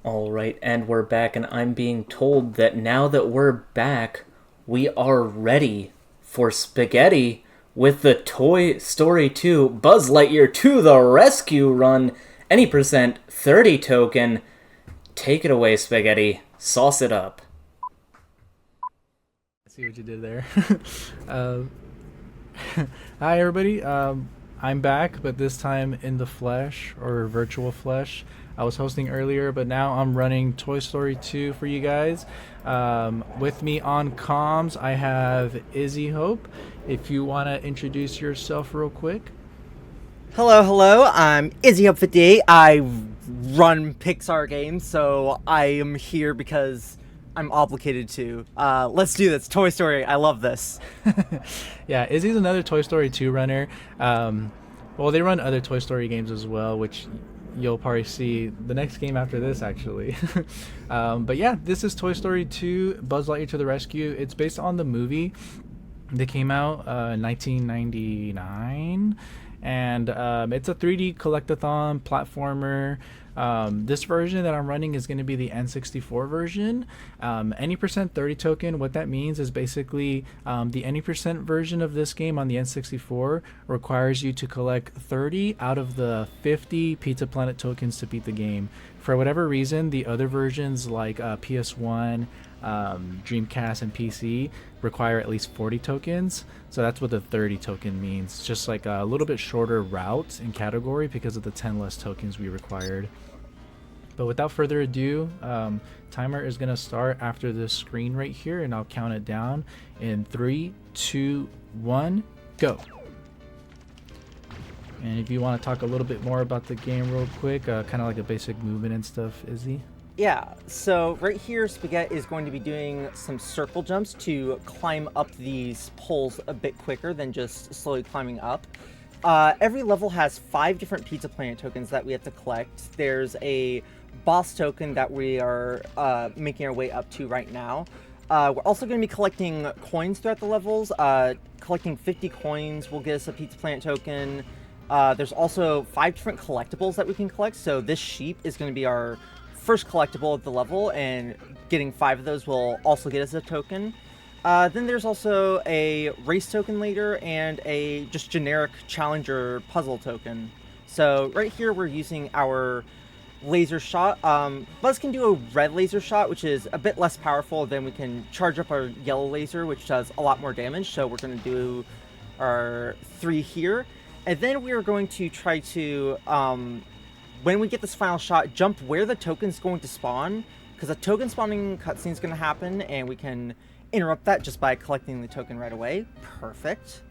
All right, and we're back, and I'm being told that now that we're back, we are ready for spaghetti with the Toy Story 2 Buzz Lightyear to the Rescue run. Any percent 30 token. Take it away, spaghetti. Sauce it up. See what you did there. um, Hi, everybody. I'm back, but this time in the flesh or virtual flesh. I was hosting earlier, but now I'm running Toy Story 2 for you guys. With me on comms, I have Izzy Hope. If you want to introduce yourself real quick. Hello. I'm Izzy Up 58. I run Pixar games, so I am here because I'm obligated to. Let's do this. Toy Story. I love this. Yeah, Izzy's another Toy Story 2 runner. Well, they run other Toy Story games as well, which you'll probably see the next game after this, actually. But yeah, this is Toy Story 2 Buzz Lightyear to the Rescue. It's based on the movie that came out in 1999. And it's a 3D collectathon platformer. This version that I'm running is going to be the N64 version. Any percent 30 token, what that means is basically the any percent version of this game on the N64 requires you to collect 30 out of the 50 Pizza Planet tokens to beat the game. For whatever reason, the other versions like PS1, Dreamcast, and PC require at least 40 tokens. So that's what the 30 token means. It's just like a little bit shorter route in category because of the 10 less tokens we required. But without further ado, timer is going to start after this screen right here, and I'll count it down in 3, 2, 1, go. And if you want to talk a little bit more about the game real quick, kind of like a basic movement and stuff, Izzy. Yeah, so right here, Spaghetti is going to be doing some circle jumps to climb up these poles a bit quicker than just slowly climbing up. Every level has 5 different Pizza Planet tokens that we have to collect. There's a boss token that we are making our way up to right now. We're also going to be collecting coins throughout the levels. Collecting 50 coins will get us a Pizza Planet token. There's also 5 different collectibles that we can collect. So this sheep is going to be our first collectible of the level, and getting 5 of those will also get us a token. Then there's also a race token later and a just generic challenger puzzle token. So right here we're using our laser shot. Buzz can do a red laser shot, which is a bit less powerful. Then we can charge up our yellow laser, which does a lot more damage. So we're going to do our 3 here. And then we are going to try to, when we get this final shot, jump where the token's going to spawn, because a token spawning cutscene is going to happen, and we can interrupt that just by collecting the token right away. Perfect.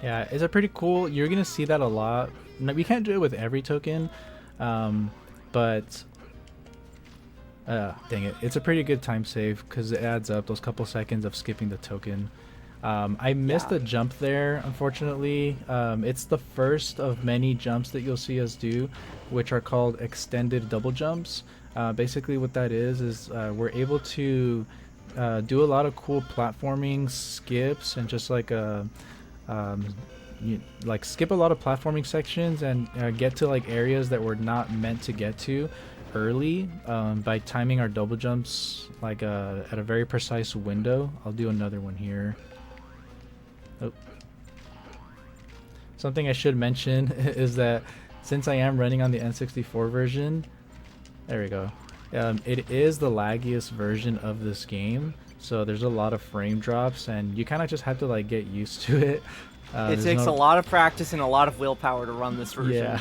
Yeah, it's a pretty cool. You're gonna see that a lot. No, we can't do it with every token, but dang it, it's a pretty good time save because it adds up those couple seconds of skipping the token. I missed a jump there, unfortunately. It's the first of many jumps that you'll see us do, which are called extended double jumps. Basically what that is we're able to do a lot of cool platforming skips and just like skip a lot of platforming sections and get to like areas that we're not meant to get to early by timing our double jumps like at a very precise window. I'll do another one here. Oh. Something I should mention is that since I am running on the N64 version, there we go. It is the laggiest version of this game, so there's a lot of frame drops, and you kind of just have to like get used to it. It takes a lot of practice and a lot of willpower to run this version. Yeah.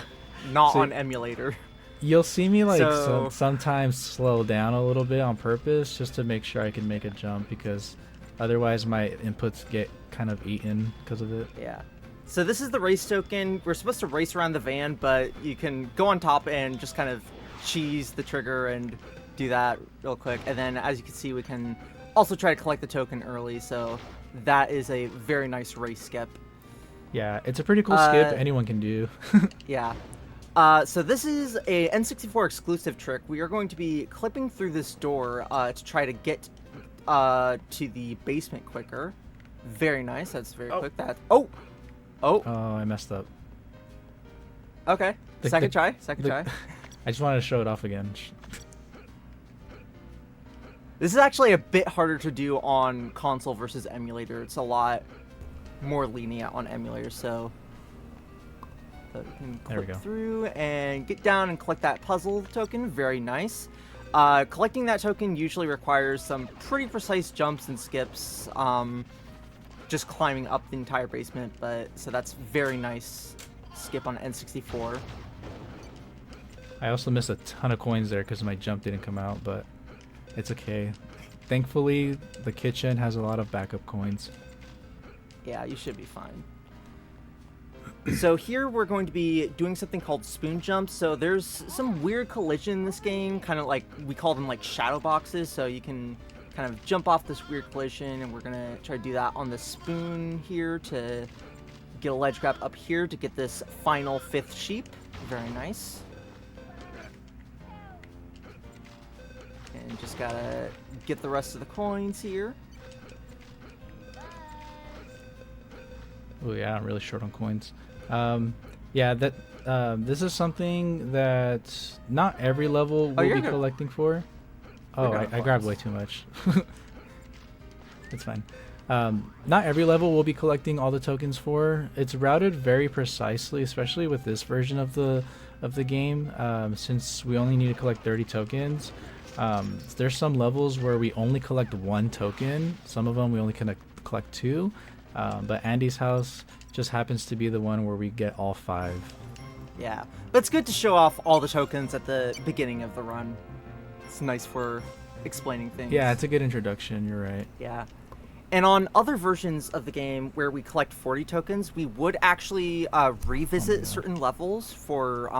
Not on emulator. You'll see me like sometimes slow down a little bit on purpose just to make sure I can make a jump, because otherwise my inputs get kind of eaten because of it. Yeah. So this is the race token. We're supposed to race around the van, but you can go on top and just kind of cheese the trigger and do that real quick. And then as you can see, we can also try to collect the token early. So that is a very nice race skip. Yeah, it's a pretty cool skip anyone can do. Yeah. So this is a N64 exclusive trick. We are going to be clipping through this door to try to get to the basement quicker. Very nice. That's very quick. That. Oh, I messed up. Okay. Second try. I just wanted to show it off again. This is actually a bit harder to do on console versus emulator. It's a lot more lenient on emulator, so you can There we click go. through and get down and collect that puzzle token. Very nice. Collecting that token usually requires some pretty precise jumps and skips, just climbing up the entire basement, but so that's very nice skip on N64. I also missed a ton of coins there because my jump didn't come out, but it's okay. Thankfully, the kitchen has a lot of backup coins. Yeah, you should be fine. So here we're going to be doing something called spoon jumps. So there's some weird collision in this game, kind of like, we call them like shadow boxes. So you can kind of jump off this weird collision, and we're gonna try to do that on the spoon here to get a ledge grab up here to get this final 5th sheep. Very nice. And just gotta get the rest of the coins here. Oh yeah, I'm really short on coins. Yeah, this is something that not every level will be collecting for. Oh, I grabbed way too much. It's fine. Not every level will be collecting all the tokens for. It's routed very precisely, especially with this version of the game. Since we only need to collect 30 tokens, there's some levels where we only collect 1 token. Some of them we only collect 2. But Andy's house just happens to be the one where we get all 5. Yeah, but it's good to show off all the tokens at the beginning of the run. It's nice for explaining things. Yeah, it's a good introduction, you're right. Yeah. And on other versions of the game where we collect 40 tokens, we would actually revisit certain levels for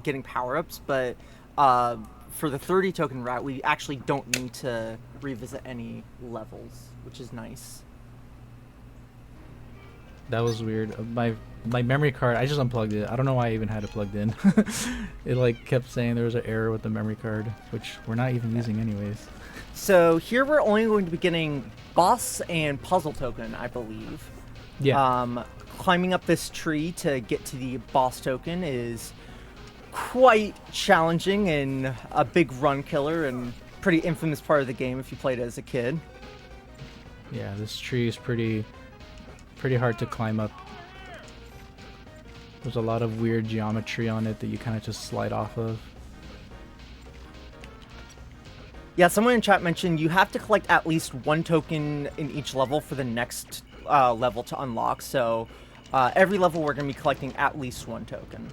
getting power-ups, but for the 30 token route, we actually don't need to revisit any levels, which is nice. That was weird. My memory card, I just unplugged it. I don't know why I even had it plugged in. It like kept saying there was an error with the memory card, which we're not even using anyways. So here we're only going to be getting boss and puzzle token, I believe. Yeah. Climbing up this tree to get to the boss token is quite challenging and a big run killer and pretty infamous part of the game if you played it as a kid. Yeah, this tree is pretty hard to climb up. There's a lot of weird geometry on it that you kind of just slide off of. Yeah, someone in chat mentioned you have to collect at least 1 token in each level for the next level to unlock. So every level we're going to be collecting at least 1 token.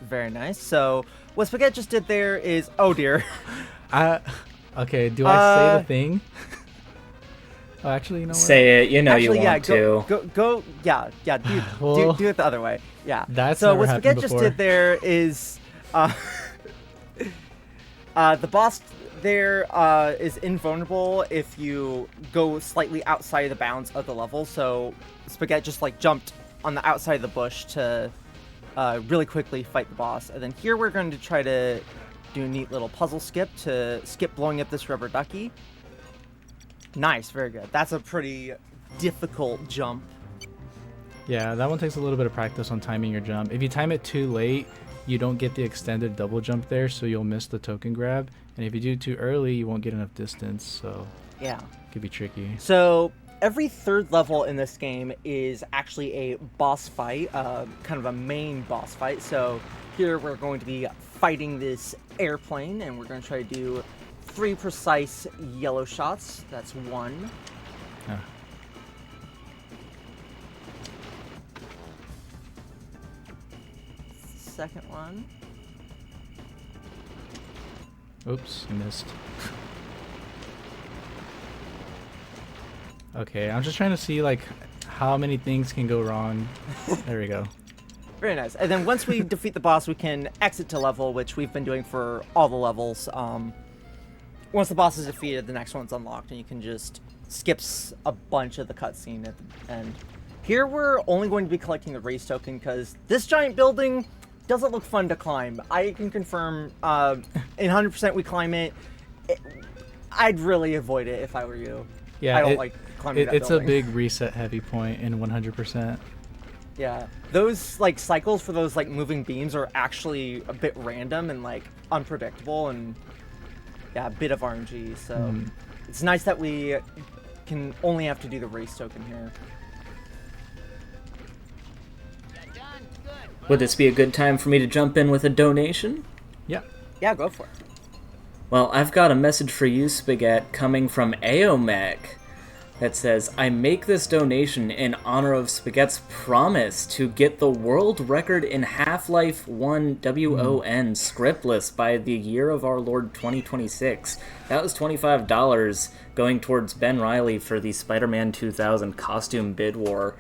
Very nice. So what Spaghetti just did there is, oh dear. Okay, do I say the thing? Oh, actually, you know what? Say it. You know Actually, you want to. Go. Yeah. Do, Well, do it the other way. Yeah. That's so never what happened Spaghetti just before. did there is, the boss there is invulnerable if you go slightly outside of the bounds of the level. So Spaghetti just like jumped on the outside of the bush to really quickly fight the boss. And then here we're going to try to do a neat little puzzle skip to skip blowing up this rubber ducky. Nice, very good. That's a pretty difficult jump. Yeah, that one takes a little bit of practice on timing your jump. If you time it too late, you don't get the extended double jump there, so you'll miss the token grab. And if you do it too early, you won't get enough distance, so Yeah. it could be tricky. So every 3rd level in this game is actually a boss fight, kind of a main boss fight. So here we're going to be fighting this airplane, and we're going to try to do 3 precise yellow shots. That's 1. Ah. Second one. Oops, I missed. Okay, I'm just trying to see like how many things can go wrong. There we go. Very nice. And then once we defeat the boss, we can exit to level, which we've been doing for all the levels. Once the boss is defeated, the next one's unlocked, and you can just skip a bunch of the cutscene at the end. Here we're only going to be collecting the race token because this giant building doesn't look fun to climb. I can confirm in 100% we climb it. I'd really avoid it if I were you. Yeah, I don't like climbing that it's building. a big reset heavy point in 100%. Yeah, those like cycles for those like moving beams are actually a bit random and like unpredictable, and a bit of RNG. So it's nice that we can only have to do the race token here. Would this be a good time for me to jump in with a donation? Yeah. Yeah, go for it. Well, I've got a message for you, Spaghetti, coming from Aomec that says, I make this donation in honor of Spaghetti's promise to get the world record in Half-Life 1 WON scriptless by the year of our Lord 2026. That was $25 going towards Ben Riley for the Spider-Man 2000 costume bid war.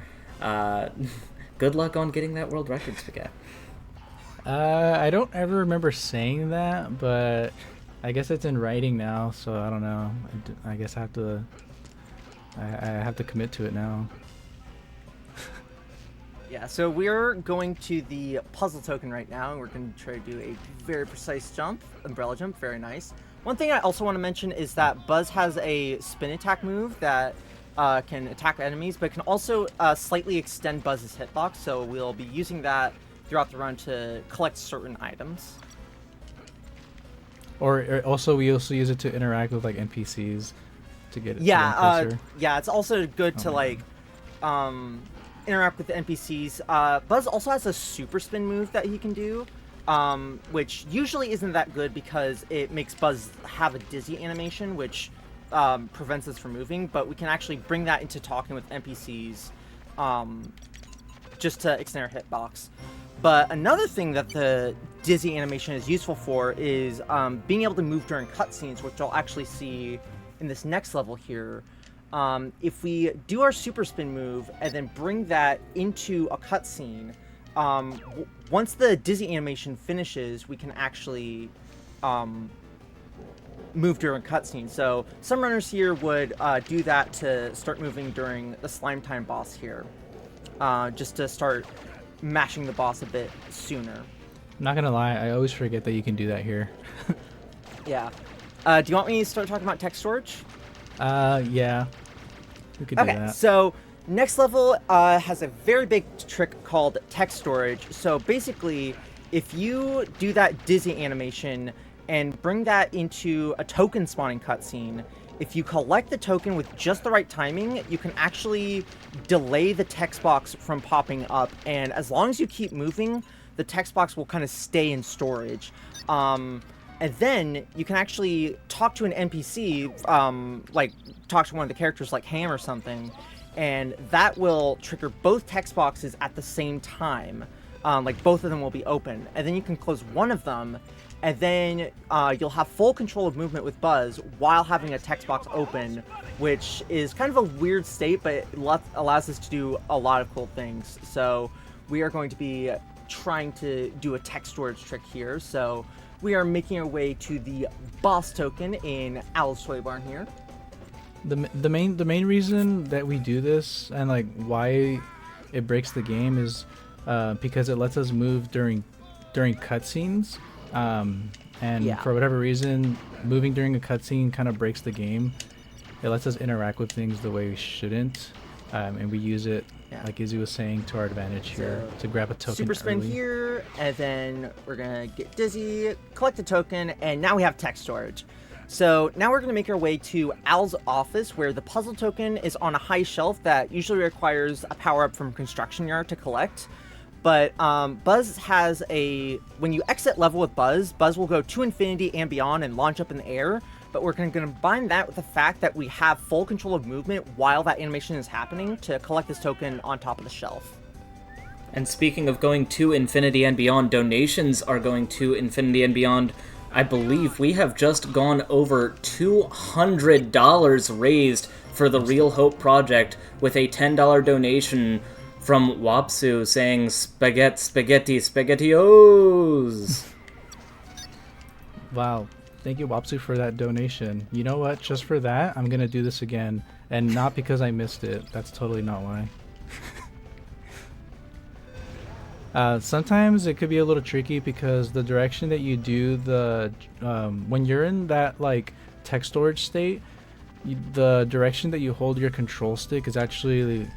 Good luck on getting that world record, Spaghetti. I don't ever remember saying that, but I guess it's in writing now, so I don't know. I guess I have to commit to it now. Yeah, so we're going to the puzzle token right now, and we're going to try to do a very precise jump, umbrella jump, very nice. One thing I also want to mention is that Buzz has a spin attack move that can attack enemies, but can also slightly extend Buzz's hitbox, so we'll be using that throughout the run to collect certain items. Or also, we also use it to interact with like NPCs to get it. Yeah, yeah, it's also good to like interact with the NPCs. Buzz also has a super spin move that he can do, which usually isn't that good because it makes Buzz have a dizzy animation, which prevents us from moving, but we can actually bring that into talking with NPCs just to extend our hitbox. But another thing that the dizzy animation is useful for is being able to move during cutscenes, which I'll actually see in this next level here. If we do our super spin move and then bring that into a cutscene, once the dizzy animation finishes, we can actually move during cutscenes. So some runners here would do that to start moving during the slime time boss here, just to start mashing the boss a bit sooner. I'm not gonna lie, I always forget that you can do that here. Yeah. Do you want me to start talking about text storage? Yeah. We could do that. Okay, so next level has a very big trick called text storage. So basically, if you do that dizzy animation and bring that into a token spawning cutscene, if you collect the token with just the right timing, you can actually delay the text box from popping up, and as long as you keep moving, the text box will kind of stay in storage. And then you can actually talk to an NPC, like talk to one of the characters like Ham or something, and that will trigger both text boxes at the same time. Like both of them will be open, and then you can close one of them, and then you'll have full control of movement with Buzz while having a text box open, which is kind of a weird state, but it allows us to do a lot of cool things. So we are going to be trying to do a text storage trick here. So we are making our way to the boss token in Owl's Toy Barn here. The main reason that we do this and like why it breaks the game is because it lets us move during cutscenes. And for whatever reason, moving during a cutscene kind of breaks the game. It lets us interact with things the way we shouldn't, and we use it, like Izzy was saying, to our advantage here to grab a token. Super spin early. here, and then we're gonna get dizzy, collect a token, and now we have text storage. So now we're gonna make our way to Al's office, where the puzzle token is on a high shelf that usually requires a power-up from Construction Yard to collect. But Buzz has when you exit level with Buzz will go to infinity and beyond and launch up in the air. But we're going to combine that with the fact that we have full control of movement while that animation is happening to collect this token on top of the shelf. And speaking of going to infinity and beyond, donations are going to infinity and beyond. I believe we have just gone over $200 raised for the Real Hope Project with a $10 donation from Wapsu saying spaghetti, spaghettios. Wow. Thank you, Wapsu, for that donation. You know what? Just for that, I'm going to do this again. And not because I missed it. That's totally not why. Sometimes it could be a little tricky because the direction that you do when you're in that like text storage state, the direction that you hold your control stick is actually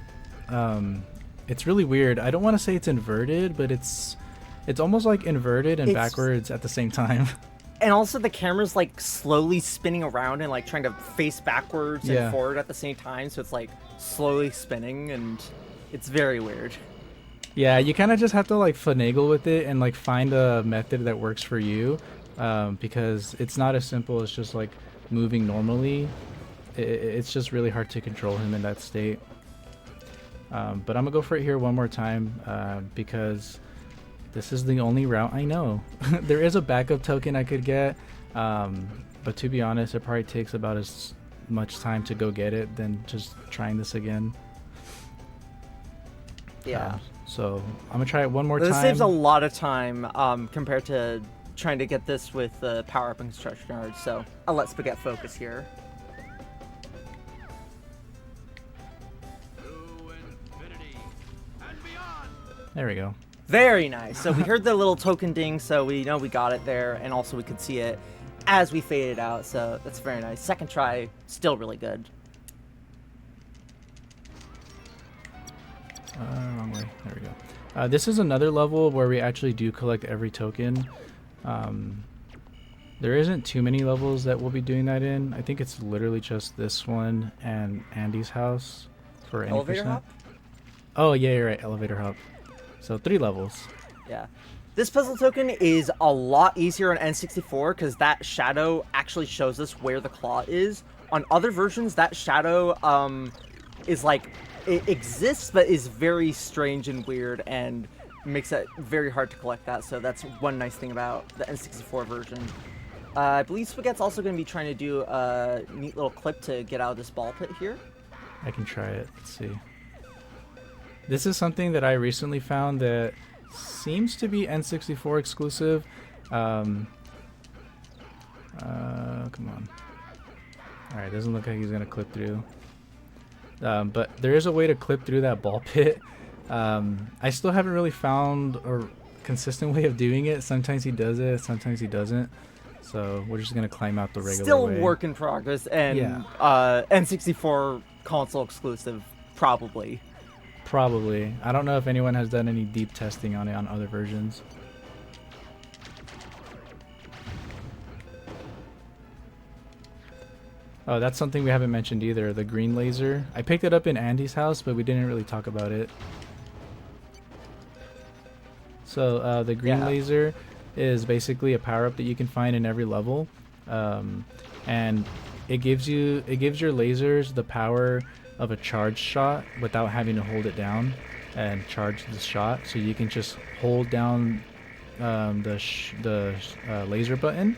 it's really weird. I don't want to say it's inverted, but it's almost like inverted and backwards at the same time. And also the camera's like slowly spinning around and like trying to face backwards and forward at the same time, so it's like slowly spinning and it's very weird. Yeah, you kind of just have to like finagle with it and like find a method that works for you, because it's not as simple as just like moving normally. It's just really hard to control him in that state. But I'm gonna go for it here one more time, because this is the only route I know. There is a backup token I could get, but to be honest, it probably takes about as much time to go get it than just trying this again. Yeah. So I'm gonna try it one more time. This saves a lot of time compared to trying to get this with the power-up and construction yard, so I'll let Spaghetti focus here. There we go. Very nice. So we heard the little token ding, so we know we got it there, and also we could see it as we faded out, so that's very nice. Second try, still really good. Wrong way. There we go. This is another level where we actually do collect every token. There isn't too many levels that we'll be doing that in. I think it's literally just this one and Andy's house for any Elevator percent. hop? Oh yeah, you're right. Elevator hop. So 3 levels. Yeah. This puzzle token is a lot easier on N64 because that shadow actually shows us where the claw is. On other versions, that shadow is like, it exists, but is very strange and weird and makes it very hard to collect that. So that's one nice thing about the N64 version. I believe Spaghetti's also going to be trying to do a neat little clip to get out of this ball pit here. I can try it. Let's see. This is something that I recently found that seems to be N64 exclusive. Come on. Alright, doesn't look like he's gonna clip through. But there is a way to clip through that ball pit. I still haven't really found a consistent way of doing it. Sometimes he does it, sometimes he doesn't. So we're just gonna climb out the regular Still way. work in progress, and Yeah. N64 console exclusive, probably. Probably. I don't know if anyone has done any deep testing on it on other versions. Oh, that's something we haven't mentioned either, the green laser. I picked it up in Andy's house, but we didn't really talk about it. So the green laser is basically a power-up that you can find in every level. And it gives your lasers the power of a charge shot without having to hold it down and charge the shot. So you can just hold down the laser button,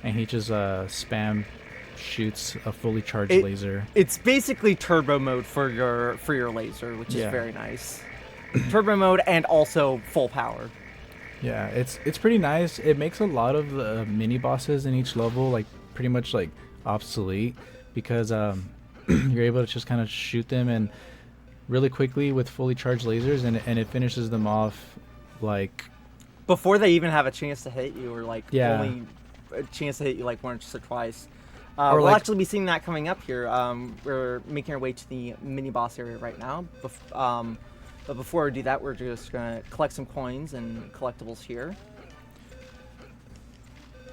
and he just spam shoots a fully charged laser. It's basically turbo mode for your laser, which is very nice. Turbo mode and also full power. Yeah, it's pretty nice. It makes a lot of the mini bosses in each level like pretty much like obsolete, because you're able to just kind of shoot them and really quickly with fully charged lasers, and it finishes them off like before they even have a chance to hit you, or like only a chance to hit you like once or twice. We'll actually be seeing that coming up here. We're making our way to the mini boss area right now. But before we do that, we're just gonna collect some coins and collectibles here.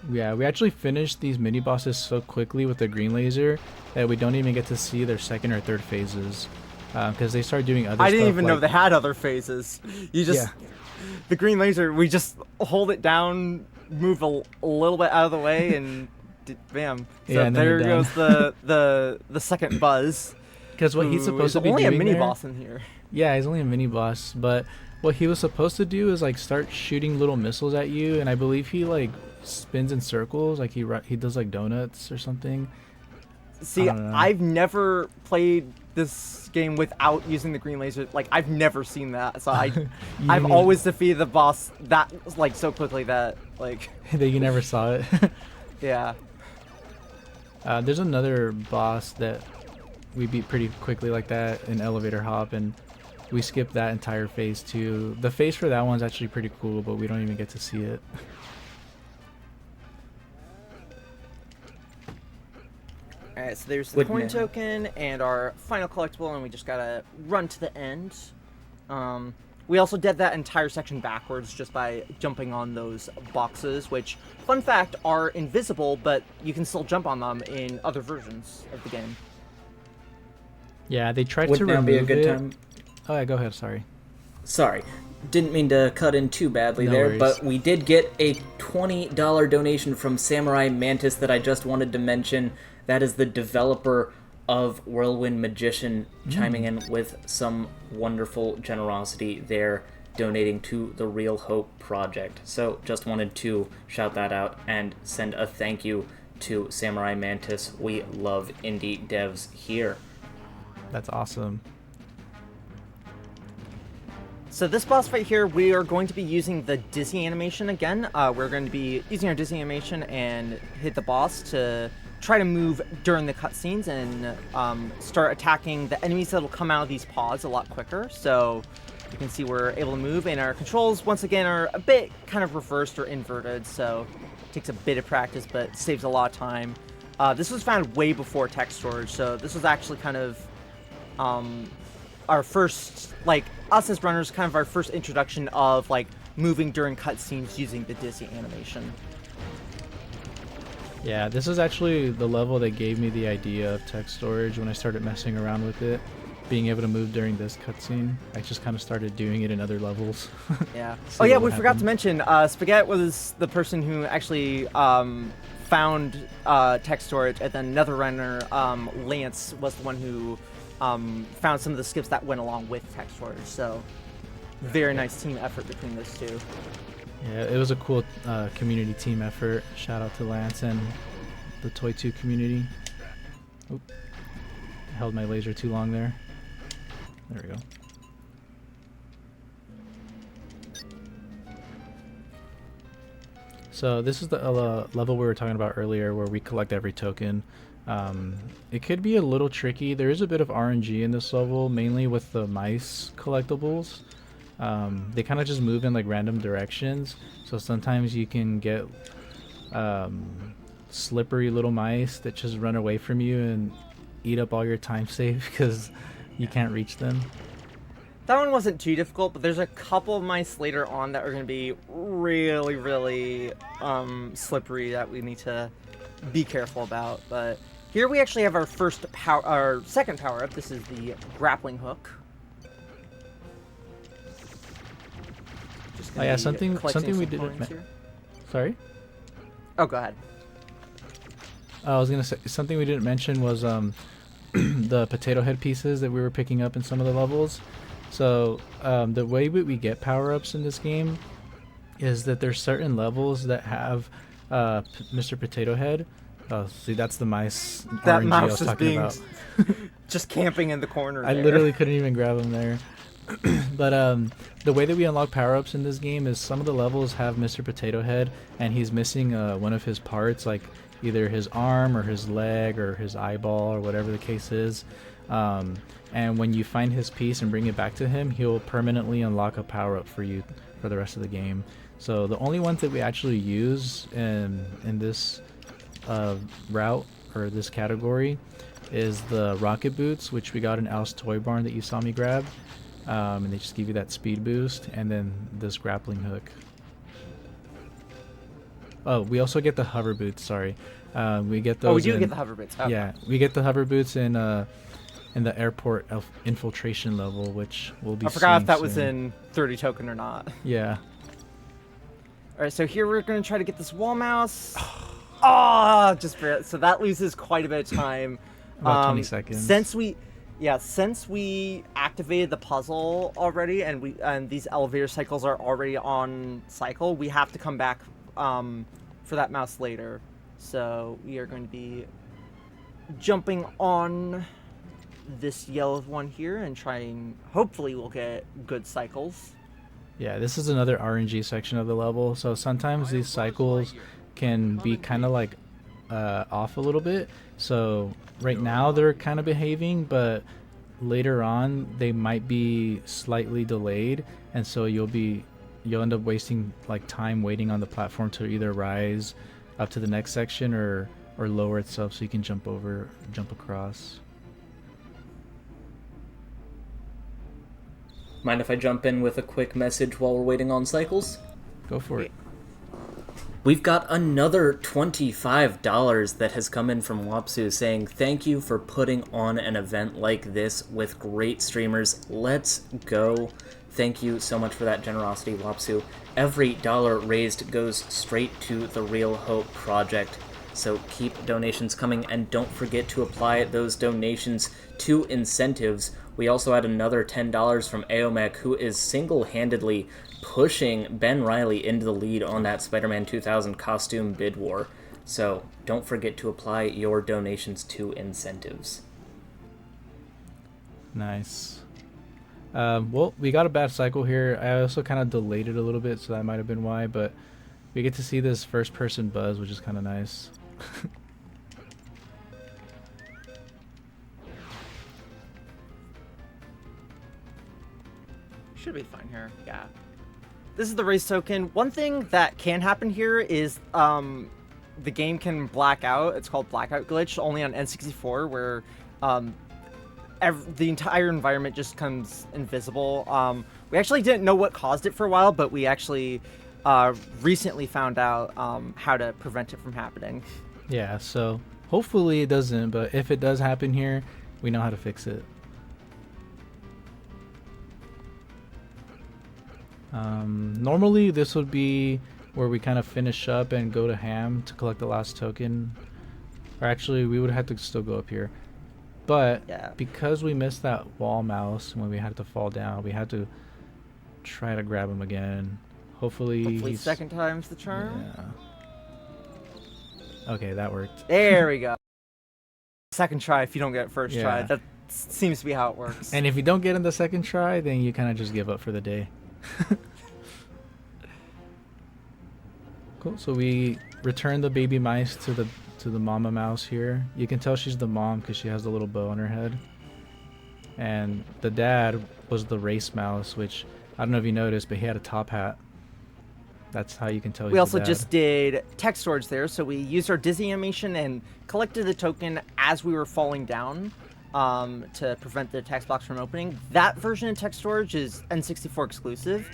Yeah, we actually finished these mini bosses so quickly with the green laser that we don't even get to see their second or third phases, because they start doing other stuff. I didn't even know they had other phases. You just the green laser, we just hold it down, move a little bit out of the way, and bam. So there goes the second buzz. Because what he's supposed to be doing, only a mini boss in here. Yeah, he's only a mini boss, but what he was supposed to do is like start shooting little missiles at you, and I believe he like spins in circles, like he does like donuts or something. See, I've never played this game without using the green laser. Like, I've never seen that, so I've always defeated the boss that like so quickly that like that you never saw it. Yeah. There's another boss that we beat pretty quickly like that, in Elevator Hop, and we skipped that entire phase too. The phase for that one's actually pretty cool, but we don't even get to see it. Alright, so there's the coin token and our final collectible, and we just gotta run to the end. We also did that entire section backwards just by jumping on those boxes, which, fun fact, are invisible, but you can still jump on them in other versions of the game. Yeah, they tried Would to now remove be a good it. time? Oh, yeah, go ahead. Sorry. Sorry, didn't mean to cut in too badly No there, worries. but we did get a $20 donation from Samurai Mantis that I just wanted to mention. That is the developer of Whirlwind Magician, chiming in with some wonderful generosity there, donating to the Real Hope Project. So just wanted to shout that out and send a thank you to Samurai Mantis. We love indie devs here. That's awesome. So this boss fight here, we are going to be using the dizzy animation again. We're going to be using our dizzy animation and hit the boss to try to move during the cutscenes and start attacking the enemies that will come out of these pods a lot quicker. So you can see we're able to move, and our controls, once again, are a bit kind of reversed or inverted, so it takes a bit of practice, but saves a lot of time. This was found way before text storage, so this was actually kind of our first, like, us as runners, kind of our first introduction of, like, moving during cutscenes using the dizzy animation. Yeah, this is actually the level that gave me the idea of text storage when I started messing around with it. Being able to move during this cutscene, I just kind of started doing it in other levels. Yeah. See Oh yeah, what we forgot to happened. mention, spagettd was the person who actually found text storage, and then another runner, Lance, was the one who found some of the skips that went along with text storage. So very nice team effort between those two. Yeah, it was a cool community team effort. Shout out to Lance and the Toy 2 community. Oop. I held my laser too long there. There we go. So this is the level we were talking about earlier where we collect every token. It could be a little tricky. There is a bit of RNG in this level, mainly with the mice collectibles. They kind of just move in like random directions, so sometimes you can get slippery little mice that just run away from you and eat up all your time save because you can't reach them. That one wasn't too difficult, but there's a couple of mice later on that are going to be really, really slippery that we need to be careful about. But here we actually have our our second power up. This is the grappling hook. Oh yeah, something we didn't. Sorry. Oh, go ahead. I was gonna say something we didn't mention was the potato head pieces that we were picking up in some of the levels. So the way we get power-ups in this game is that there's certain levels that have Mr. Potato Head. Oh, see, that's the mice That RNG mouse I was is talking being about. just camping in the corner. I there. literally couldn't even grab him there. But the way that we unlock power-ups in this game is some of the levels have Mr. Potato Head, and he's missing one of his parts, like either his arm or his leg or his eyeball or whatever the case is. And when you find his piece and bring it back to him, he'll permanently unlock a power-up for you for the rest of the game. So the only ones that we actually use in this route or this category is the rocket boots, which we got in Al's Toy Barn that you saw me grab. And they just give you that speed boost, and then this grappling hook. Oh, we also get the hover boots. Sorry, we get those. Oh, we do get the hover boots. Okay. Yeah, we get the hover boots in the airport infiltration level, which will be. I forgot if that soon. was in 30 token or not. Yeah. All right, so here we're going to try to get this wall mouse. Oh, so that loses quite a bit of time. About 20 seconds. Since we activated the puzzle already, and these elevator cycles are already on cycle, we have to come back for that mouse later. So we are going to be jumping on this yellow one here and trying. Hopefully, we'll get good cycles. Yeah, this is another RNG section of the level. So sometimes these cycles can be kind of like off a little bit. So right now they're kind of behaving, but later on they might be slightly delayed, and so you'll end up wasting like time waiting on the platform to either rise up to the next section or lower itself so you can jump across. Mind if I jump in with a quick message while we're waiting on cycles? Go for it. We've got another $25 that has come in from Wapsu saying, thank you for putting on an event like this with great streamers. Let's go. Thank you so much for that generosity, Wapsu. Every dollar raised goes straight to the Real Hope Project. So keep donations coming, and don't forget to apply those donations to incentives. We also had another $10 from Aomek, who is single-handedly pushing Ben Riley into the lead on that Spider-Man 2000 costume bid war. So don't forget to apply your donations to incentives. Nice. Well, we got a bad cycle here. I also kind of delayed it a little bit, so that might have been why, but we get to see this first-person buzz, which is kind of nice. Should be fine here, yeah. This is the race token. One thing that can happen here is the game can black out. It's called blackout glitch, only on N64, where the entire environment just comes invisible. We actually didn't know what caused it for a while, but we actually recently found out how to prevent it from happening. Yeah, so hopefully it doesn't, but if it does happen here, we know how to fix it. Normally this would be where we kind of finish up and go to Ham to collect the last token. Or actually, we would have to still go up here. But yeah, because we missed that wall mouse when we had to fall down, we had to try to grab him again. Hopefully second time's the charm. Yeah. Okay, that worked. There we go. Second try if you don't get it first Yeah. try. That seems to be how it works. And if you don't get in the second try, then you kind of just give up for the day. Cool. So we return the baby mice to the mama mouse here. You can tell she's the mom because she has the little bow on her head. And the dad was the race mouse, which I don't know if you noticed, but he had a top hat. That's how you can tell. We also just did text storage there, so we used our dizzy animation and collected the token as we were falling down to prevent the text box from opening. That version of text storage is N64 exclusive,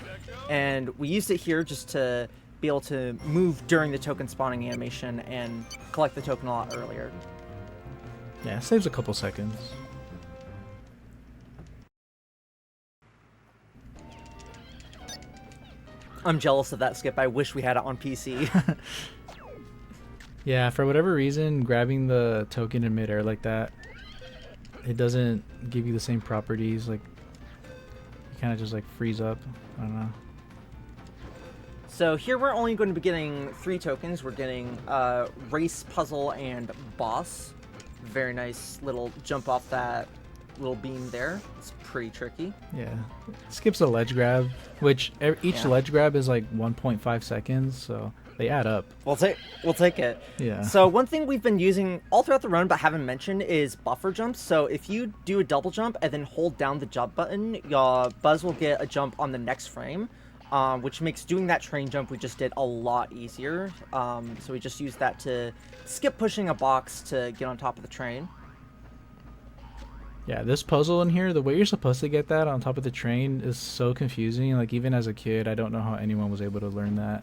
and we used it here just to be able to move during the token spawning animation and collect the token a lot earlier. Yeah, it saves a couple seconds. I'm jealous of that skip. I wish we had it on PC. Yeah, for whatever reason, grabbing the token in midair like that, it doesn't give you the same properties. Like, you kind of just like freeze up. I don't know. So here we're only going to be getting 3 tokens. We're getting race, puzzle, and boss. Very nice little jump off that little beam there. It's pretty tricky. Yeah, skips a ledge grab, which each ledge grab is like 1.5 seconds, so they add up. We'll take it. Yeah. So one thing we've been using all throughout the run but haven't mentioned is buffer jumps. So if you do a double jump and then hold down the jump button, your Buzz will get a jump on the next frame, which makes doing that train jump we just did a lot easier. So we just used that to skip pushing a box to get on top of the train. Yeah, this puzzle in here, the way you're supposed to get that on top of the train is so confusing. Like, even as a kid, I don't know how anyone was able to learn that.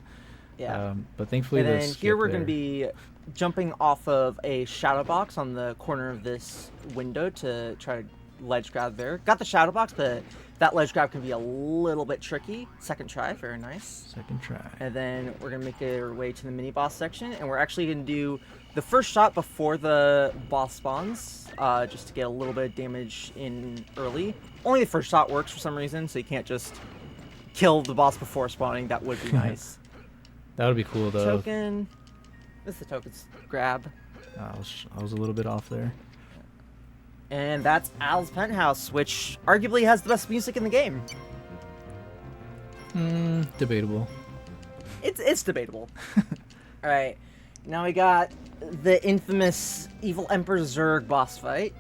Yeah. But thankfully, and then here we're going to be jumping off of a shadow box on the corner of this window to try to ledge grab there. Got the shadow box, but that ledge grab can be a little bit tricky. Second try, very nice. Second try. And then we're going to make our way to the mini boss section, and we're actually going to do the first shot before the boss spawns, just to get a little bit of damage in early. Only the first shot works for some reason, so you can't just kill the boss before spawning. That would be nice. That would be cool, though. Token. This is the tokens grab. I was a little bit off there. And that's Al's Penthouse, which arguably has the best music in the game. Debatable. It's debatable. All right, now we got the infamous Evil Emperor Zurg boss fight.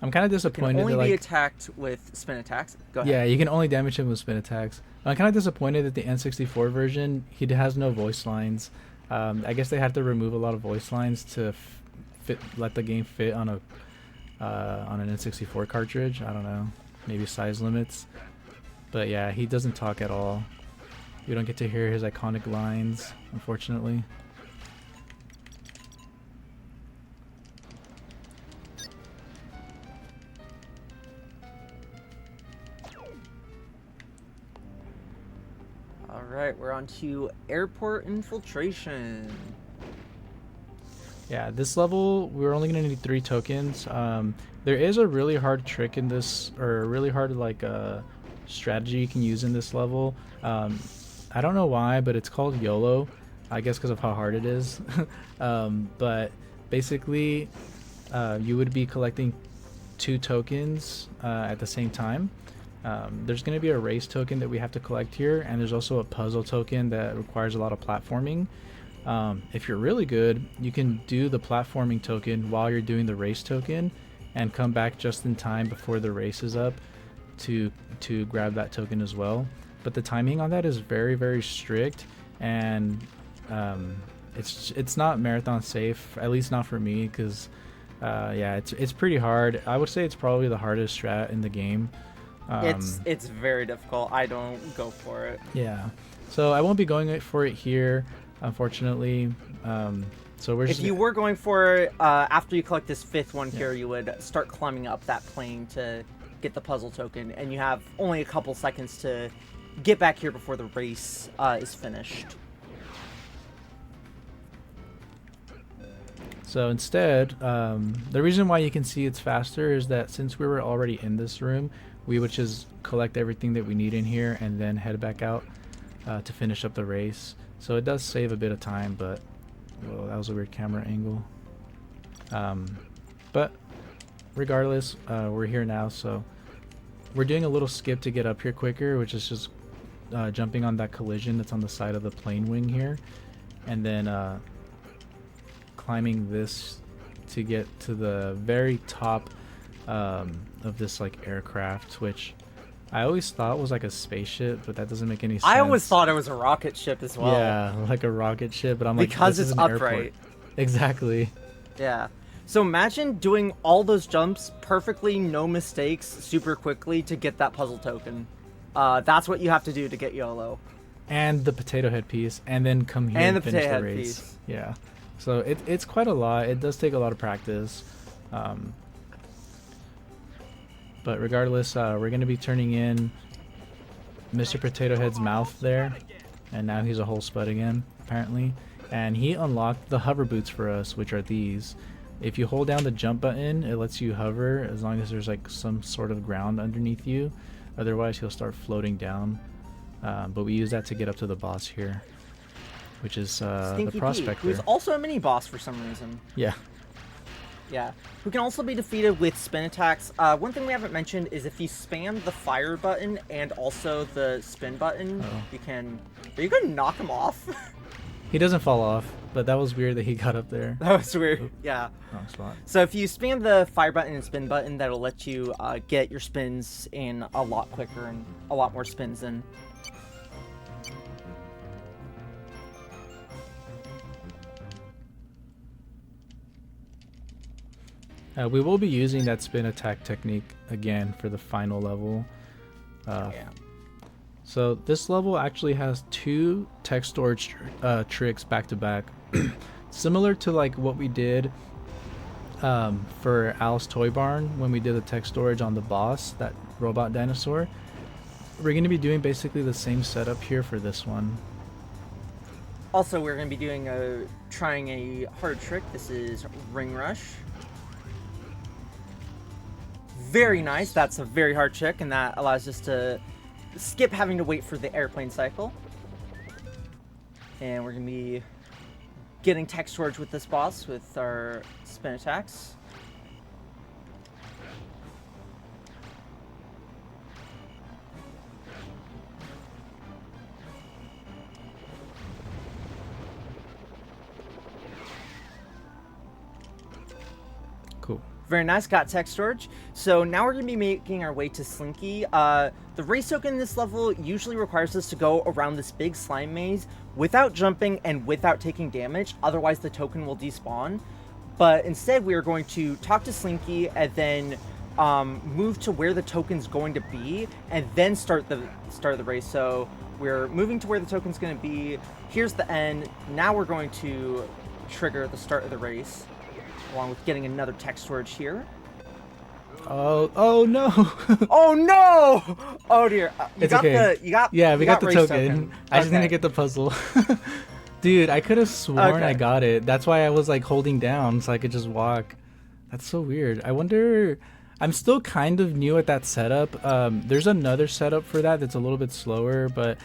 I'm kind of disappointed. Can only that, be attacked with spin attacks. Go ahead. Yeah, you can only damage him with spin attacks. I'm kind of disappointed that the N64 version, he has no voice lines. I guess they had to remove a lot of voice lines to let the game fit on an N64 cartridge. I don't know. maybe size limits. But yeah, he doesn't talk at all. We don't get to hear his iconic lines, unfortunately. All right, we're on to airport infiltration. Yeah, this level, we're only going to need 3 tokens. There is a really hard trick in this, or a really hard strategy you can use in this level. I don't know why, but it's called YOLO. I guess because of how hard it is. But basically, you would be collecting 2 tokens at the same time. There's going to be a race token that we have to collect here, and there's also a puzzle token that requires a lot of platforming. If you're really good, you can do the platforming token while you're doing the race token and come back just in time before the race is up to grab that token as well. But the timing on that is very, very strict, and it's not marathon safe, at least not for me, because yeah, it's pretty hard. I would say it's probably the hardest strat in the game. It's very difficult. I don't go for it. Yeah, so I won't be going for it here, unfortunately. So we're if you were going for it, after you collect this 5th one here, you would start climbing up that plane to get the puzzle token, and you have only a couple seconds to get back here before the race is finished. So instead, the reason why you can see it's faster is that since we were already in this room, we would just collect everything that we need in here and then head back out to finish up the race. So it does save a bit of time, but well, that was a weird camera angle. But regardless, we're here now, so we're doing a little skip to get up here quicker, which is just jumping on that collision that's on the side of the plane wing here, and then climbing this to get to the very top of this like aircraft, which I always thought was like a spaceship, but that doesn't make any sense. I always thought it was a rocket ship as well. Yeah, like a rocket ship, but I'm like, because this it's is an upright. airport. Exactly. Yeah. So imagine doing all those jumps perfectly, no mistakes, super quickly to get that puzzle token. That's what you have to do to get YOLO. And the potato head piece, and then come here and finish the race. Piece. Yeah. So it's quite a lot. It does take a lot of practice. But regardless, we're going to be turning in Mr. Potato Head's mouth there. And now he's a whole spud again, apparently. And he unlocked the hover boots for us, which are these. If you hold down the jump button, it lets you hover as long as there's like some sort of ground underneath you. Otherwise, he'll start floating down. But we use that to get up to the boss here, which is the Prospector. Who's also a mini boss for some reason. Yeah. Yeah. Who can also be defeated with spin attacks. One thing we haven't mentioned is if you spam the fire button and also the spin button, you can... Are you going to knock him off? He doesn't fall off, but that was weird that he got up there. That was weird. Oop. Yeah. Wrong spot. So if you spam the fire button and spin button, that'll let you get your spins in a lot quicker and a lot more spins in. We will be using that spin attack technique again for the final level. Yeah. So this level actually has 2 tech storage tricks back to back, similar to like what we did for Al's Toy Barn when we did the tech storage on the boss, that robot dinosaur. We're going to be doing basically the same setup here for this one. Also, we're going to be doing trying a hard trick. This is Ring Rush. Very nice. That's a very hard trick, and that allows us to skip having to wait for the airplane cycle. And we're going to be getting tech storage with this boss with our spin attacks. Cool. Very nice, got tech storage. So now we're going to be making our way to Slinky. The race token in this level usually requires us to go around this big slime maze without jumping and without taking damage, otherwise the token will despawn. But instead we are going to talk to Slinky and then move to where the token's going to be, and then start the race. So we're moving to where the token's going to be. Here's the end. Now we're going to trigger the start of the race, along with getting another tech storage here. Oh no! Oh no! Oh dear. It's okay. Yeah, we got the race token. I just need to get the puzzle. Dude, I could have sworn I got it. That's why I was like holding down so I could just walk. That's so weird. I wonder. I'm still kind of new at that setup. There's another setup for that that's a little bit slower, but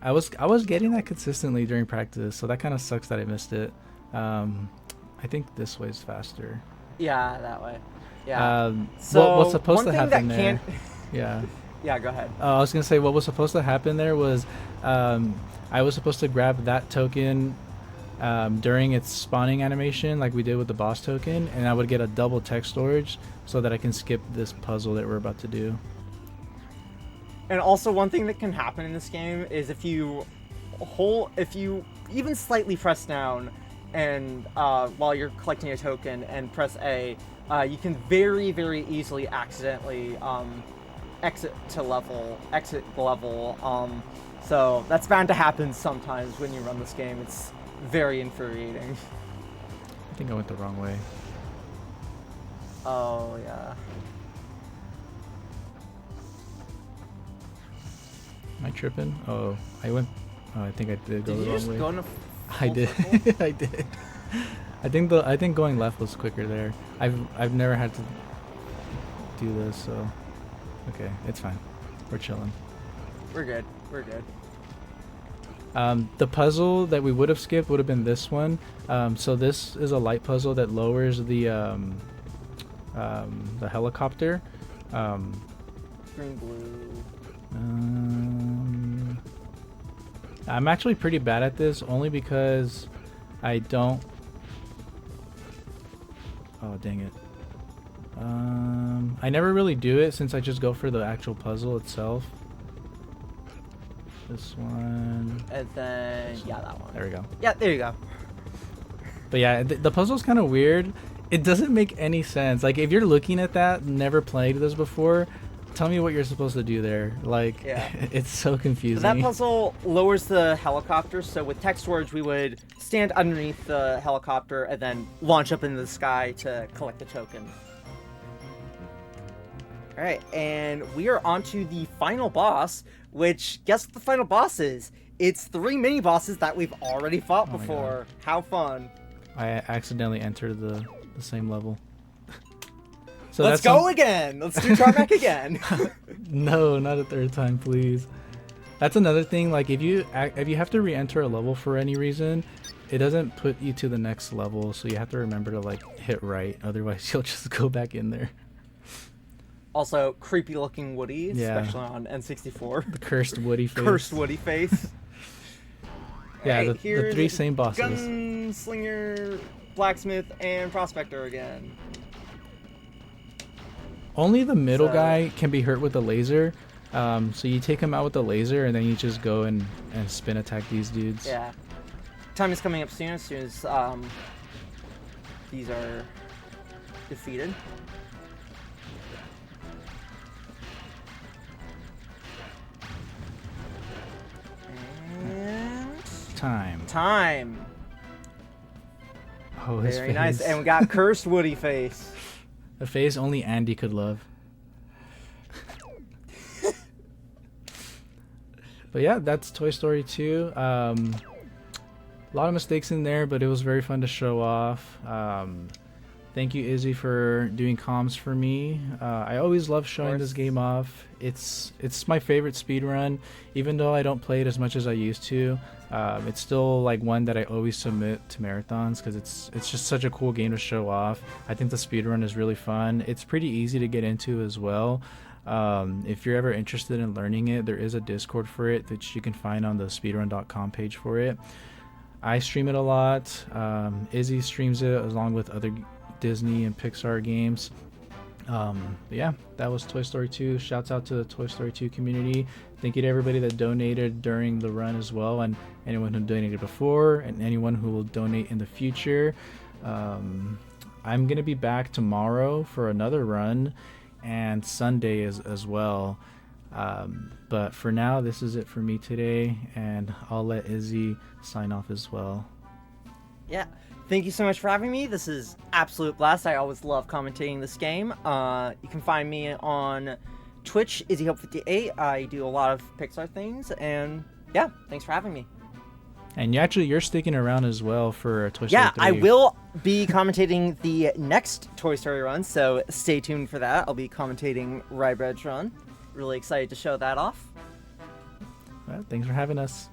I was getting that consistently during practice, so that kind of sucks that I missed it. I think this way's faster. Yeah, that way. Yeah. So what's supposed to happen there? Yeah. Yeah, go ahead. I was gonna say what was supposed to happen there was I was supposed to grab that token during its spawning animation, like we did with the boss token, and I would get a double tech storage so that I can skip this puzzle that we're about to do. And also, one thing that can happen in this game is if you even slightly press down and while you're collecting a token and press A, you can very, very easily accidentally exit the level. So that's bound to happen sometimes when you run this game. It's very infuriating. I think I went the wrong way. Oh yeah. Am I tripping? Oh, I went. Oh, I think I did go the wrong way. Go in a I did. I did. I think going left was quicker there. I've never had to do this, so okay, it's fine. We're chilling. We're good. We're good. The puzzle that we would have skipped would have been this one. So this is a light puzzle that lowers the helicopter. Green, blue. I'm actually pretty bad at this only because I don't. Oh dang it. I never really do it since I just go for the actual puzzle itself. This one. And then, yeah, that one. There we go. Yeah, there you go. But yeah, the puzzle's kind of weird. It doesn't make any sense. Like, if you're looking at that, never played this before, tell me what you're supposed to do there. Like, yeah. It's so confusing. That puzzle lowers the helicopter, so with tech storage, we would stand underneath the helicopter and then launch up into the sky to collect the token. Alright, and we are on to the final boss, which, guess what the final boss is? It's 3 mini-bosses that we've already fought before. How fun. I accidentally entered the same level. So let's go again! Let's do tarmac again! No, not a third time, please. That's another thing, like, if you have to re-enter a level for any reason, it doesn't put you to the next level, so you have to remember to, like, hit right, otherwise you'll just go back in there. Also, creepy looking Woody, especially on N64. The cursed Woody face. Cursed Woody face. Yeah, right, the 3 same bosses. Gunslinger, Blacksmith, and Prospector again. Only the middle guy can be hurt with a laser. So you take him out with the laser, and then you just go and spin attack these dudes. Yeah. Time is coming up soon as these are defeated. Time. Oh, his Very face. nice. And we got cursed Woody face. A face only Andy could love. But yeah, that's Toy Story 2. A lot of mistakes in there, but it was very fun to show off. Thank you, Izzy, for doing comms for me. I always love showing this game off. It's my favorite speedrun, even though I don't play it as much as I used to. It's still like one that I always submit to marathons because it's just such a cool game to show off. I think the speedrun is really fun. It's pretty easy to get into as well. If you're ever interested in learning it, there is a Discord for it that you can find on the speedrun.com page for it. I stream it a lot. Izzy streams it along with other Disney and Pixar games. But yeah, that was Toy Story 2. Shouts out to the Toy Story 2 community. Thank you to everybody that donated during the run as well, and anyone who donated before and anyone who will donate in the future. I'm gonna be back tomorrow for another run, and Sunday as well. But for now, this is it for me today, and I'll let Izzy sign off as well. Yeah. Thank you so much for having me. This is absolute blast. I always love commentating this game. You can find me on Twitch, IzzyHope58. I do a lot of Pixar things, and yeah, thanks for having me. And you're sticking around as well for Toy Story 3. Yeah, I will be commentating the next Toy Story run, so stay tuned for that. I'll be commentating Rye Bread's run. Really excited to show that off. Well, thanks for having us.